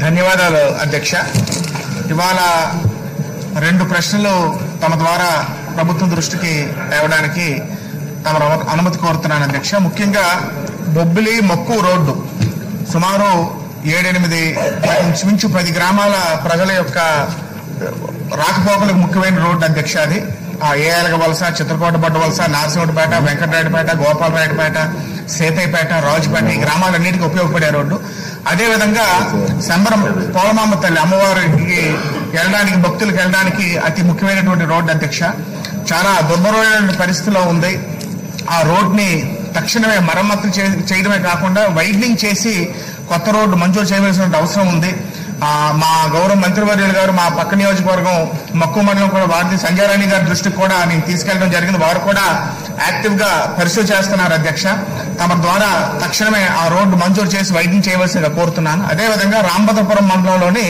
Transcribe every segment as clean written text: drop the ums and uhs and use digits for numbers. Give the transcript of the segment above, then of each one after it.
ధన్యవాదాలు అధ్యక్ష. ఇవాళ 2 ప్రశ్నలు తమ ద్వారా ప్రభుత్వం దృష్టికి తేవడానికి తమ అనుమతి కోరుతున్నాను అధ్యక్ష. ముఖ్యంగా బొబ్బిలి మక్కు రోడ్డు సుమారు 7-8 ఇంచుమించు 10 గ్రామాల ప్రజల యొక్క రాకపోకలకు ముఖ్యమైన రోడ్డు అధ్యక్ష. అది ఏఎలగ వలస, చిత్రకోట బడ్డ వలస, నార్సింహపేట, వెంకటరాయపేట, గోపాలరాయపేట, సేతైపేట, రాజుపేట ఈ గ్రామాలన్నిటికీ ఉపయోగపడే రోడ్డు. అదేవిధంగా సంబరం పోలమాంబ తల్లి అమ్మవారికి వెళ్ళడానికి, భక్తులకు వెళ్ళడానికి అతి ముఖ్యమైనటువంటి రోడ్డు అధ్యక్ష. చాలా దుర్భరమైన పరిస్థితిలో ఉంది. ఆ రోడ్ని తక్షణమే మరమ్మతులు చేయడమే కాకుండా వైడనింగ్ చేసి కొత్త రోడ్డు మంజూరు చేయవలసిన అవసరం ఉంది. మా గౌరవ మంత్రివర్యులు గారు మా పక్క నియోజకవర్గం మక్కువ మండలం కూడా వారి సంజయరాణి గారి దృష్టికి కూడా నేను తీసుకెళ్లడం జరిగింది. వారు కూడా యాక్టివ్ గా పరిశీలన చేస్తున్నారు అధ్యక్ష. తమ ద్వారా తక్షణమే ఆ రోడ్డు మంజూరు చేసి వైడనింగ్ చేయవలసిందిగా కోరుతున్నాను. అదేవిధంగా రాంభద్రపురం మండలంలోని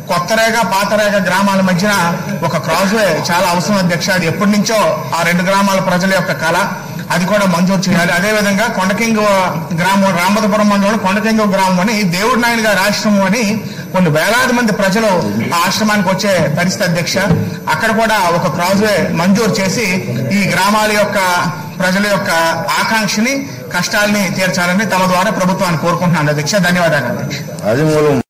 కొత్తరేగ, పాతరేగ గ్రామాల మధ్యన ఒక క్రాస్వే చాలా అవసరం అధ్యక్ష. అది ఎప్పటి నుంచో ఆ 2 గ్రామాల ప్రజల యొక్క కళ, అది కూడా మంజూరు చేయాలి. అదేవిధంగా కొండకింగ గ్రామం, రాంభద్రపురం మండలంలో కొండకింగ గ్రామం అని దేవుడి నాయుడు గారి ఆశ్రమం అని కొన్ని వేలాది మంది ప్రజలు ఆ ఆశ్రమానికి వచ్చే పరిస్థితి అధ్యక్ష. అక్కడ కూడా ఒక క్రాస్వే మంజూరు చేసి ఈ గ్రామాల యొక్క ప్రజల యొక్క ఆకాంక్షని, కష్టాలని తీర్చాలని తమ ద్వారా ప్రభుత్వాన్ని కోరుకుంటున్నాను అధ్యక్ష. ధన్యవాదాలు అధ్యక్ష.